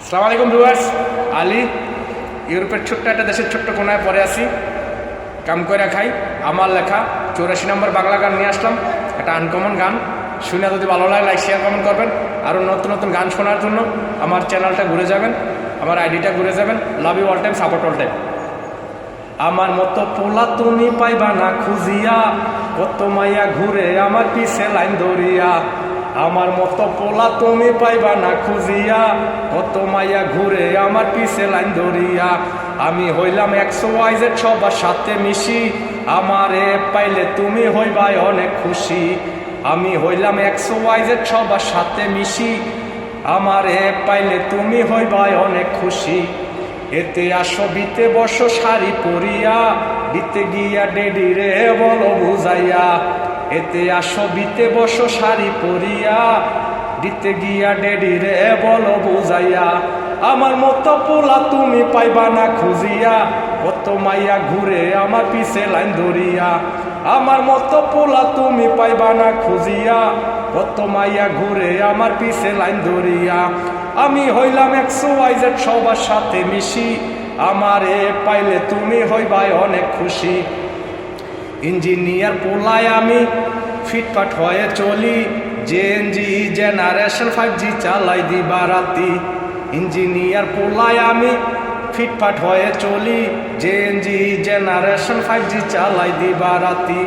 আসসালামু আলাইকুম ভিউয়ার্স। আলী ইউরোপের ছোট্ট একটা দেশের ছোট্ট কোনায় পড়ে আসি, কাম করে খাই। আমার লেখা 84 নম্বর বাংলা গান নিয়ে আসলাম, একটা আনকমন গান। শুনে যদি ভালো লাগে লাইক শেয়ার কমেন্ট করবেন। আরও নতুন নতুন গান শোনার জন্য আমার চ্যানেলটা ঘুরে যাবেন, আমার আইডিটা ঘুরে যাবেন। Love you all time, support all time. আমার মতো পোলা তুমি পাইবা না খুঁজিয়া, কত মাইয়া ঘুরে আমার পিছে লাইন ধরিয়া। আমার মতো পোলা তুমি পাইবা না খুঁজিয়া, কত মাইয়া ঘুরে আমার পিছে লাইন ধরিয়া। আমি হইলাম 100 সবার সাথে মিশি, আমারে পাইলে তুমি হইবাই অনেক খুশি। আমি হইলাম 100 সবার সাথে মিশি, আমারে পাইলে তুমি হইবাই অনেক খুশি। এতে আসো বিতে বসো শাড়ি পরিয়া, বিতে গিয়া ডেডি রে বলো বুঝাইয়া। এতে আসো বিতে বসো শাড়ি পরিয়া, দিতে গিয়া ডেডি রে বলো বুঝাইয়া। আমার মতো পোলা তুমি পাইবা না খুঁজিয়া, কত মাইয়া ঘুরে আমার পিছে লাইন ধরিয়া। আমার মতো পোলা তুমি পাইবা না খুঁজিয়া, কত মাইয়া ঘুরে আমার পিছে লাইন ধরিয়া। আমি হইলাম 100 সবার সাথে মিশি, আমারে পাইলে তুমি হইবাই অনেক খুশি। ইঞ্জিনিয়ার পোলায় আমি ফিটফাট হয়ে চলি, জেএনজি জেনারেশন 5G চালাই দিবা রাতি। ইঞ্জিনিয়ার পোলায় আমি ফিটফাট হয়ে চলি, জেএনজি জেনারেশন 5G চালাই দিবা রাতি।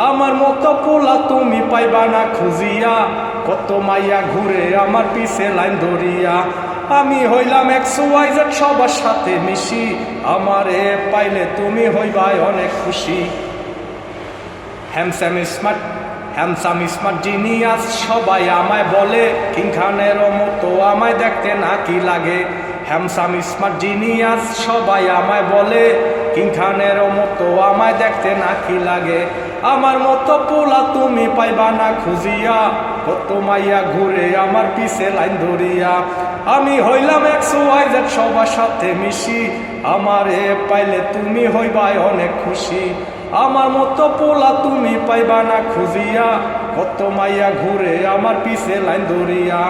আমার মতো পোলা তুমি পাইবা না খুঁজিয়া, কত মাইয়া ঘুরে আমার পিছে লাইন ধরিয়া। আমি হইলাম 100 সবার সাথে মিশি, আমারে পাইলে তুমি হইবাই অনেক খুশি। হ্যামসাম স্মার্ট জিনিয়াস সবাই আমায় বলে, কিং খানেরও মতো আমায় দেখতে নাকি লাগে। হ্যামসাম স্মার্ট জিনিয়াস সবাই আমায় বলে, কিং খানেরও মতো আমায় দেখতে নাকি লাগে। আমার মতো পোলা তুমি পাইবা না খুঁজিয়া, কত মাইয়া ঘুরে আমার পিছে লাইন ধরিয়া। আমি হইলাম 100 সবার সাথে মিশি, আমারে পাইলে তুমি হইবাই অনেক খুশি। আমার মতো পোলা তুমি পাইবা না খুঁজিয়া, কত মাইয়া ঘুরে আমার পিছে লাইন ধরিয়া।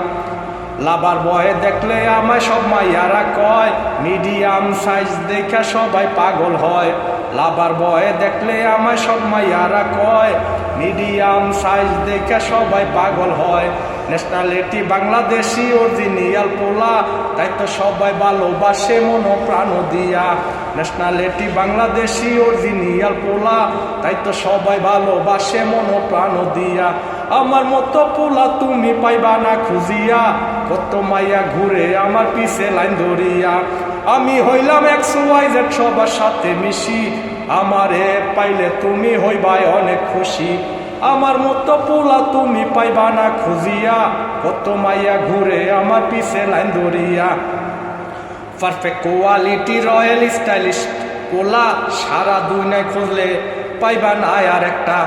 লাভার বয়ে দেখলে আমায় সব মাইয়ারা কয়, মিডিয়াম সাইজ দেখা সবাই পাগল হয়। লাভার বয়ে দেখলে আমায় সব মাইয়ারা কয়, মিডিয়াম সাইজ দেখা সবাই পাগল হয়। ন্যাশনালিটি বাংলাদেশি অরিজিনাল পোলা, তাই তো সবাই ভালোবাসে মন প্রাণ দিয়া। ন্যাশনালিটি বাংলাদেশি অরিজিনাল পোলা, তাই তো সবাই ভালোবাসে মন প্রাণ দিয়া। আমার মতো পোলা তুমি পাইবা না খুঁজিয়া, কত মাইয়া ঘুরে আমার পিছে লাইন ধরিয়া। আমি হইলাম 100 সবার সাথে মিশি, আমারে পাইলে তুমি হইবাই অনেক খুশি। আমার মতো পোলা তুমি পাইবা না খুঁজিয়া, কত মাইয়া ঘুরে আমার পিছে লাইন ধরিয়া। পারফেক্ট কোয়ালিটি রয়্যাল স্টাইলিশ পোলা, সারা দুনিয়ায় খুঁজলে পাইবা না আর একটা।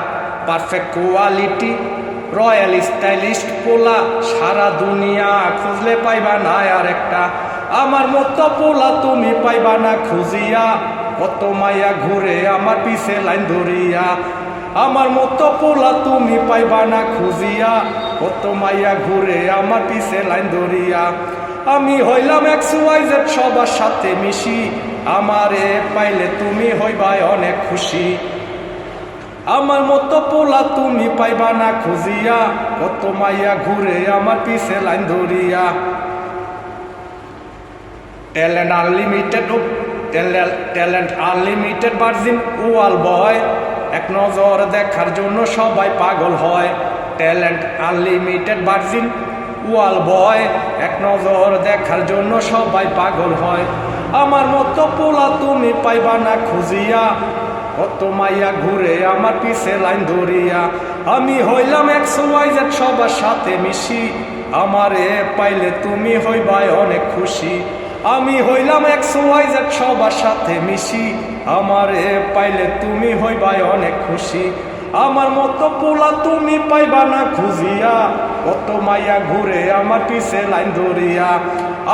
পারফেক্ট কোয়ালিটি রয়্যাল স্টাইলিশ পোলা, সারা দুনিয়া খুঁজলে পাইবা না আর একটা। আমার মতো পোলা তুমি পাইবা না খুঁজিয়া, কত মাইয়া ঘুরে আমার পিছে লাইন ধরিয়া। আমার মতো পোলা তুমি পাইবা না খুঁজিয়া, কত মাইয়া ঘুরে আমার পিছে লাইন ধরিয়া। আমি হইলাম 100 সবার সাথে মিশি, আমারে পাইলে তুমি হইবাই অনেক খুশি। আমার মতো পোলা তুমি পাইবা না খুঁজিয়া, কত মাইয়া ঘুরে আমার পিছে লাইন ধরিয়া। ট্যালেন্ট আনলিমিটেড ভার্জিন ওয়াল বয়, এক নজর দেখার জন্য সবাই পাগল হয়। ট্যালেন্ট আনলিমিটেড ভার্জিন ওয়াল বয়, এক নজর দেখার জন্য সবাই পাগল হয়। আমার মতো পোলা তুমি পাইবা না খুঁজিয়া, কত মাইয়া ঘুরে আমার পিছে লাইন ধরিয়া। আমি হইলাম 100 সবার সাথে মিশি, আমারে পাইলে তুমি হইবাই অনেক খুশি। আমি হইলাম 100 সবার সাথে মিশি, আমারে পাইলে তুমি হইবাই অনেক খুশি। আমার মতো পোলা তুমি পাইবা না খুঁজিয়া, কত মাইয়া ঘুরে আমার পিছে লাইন ধরিয়া।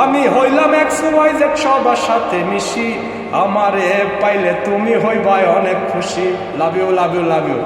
আমি হইলাম 100 সবার সাথে মিশি, আমারে পাইলে তুমি হইবাই অনেক খুশি। Love you, love you, love you.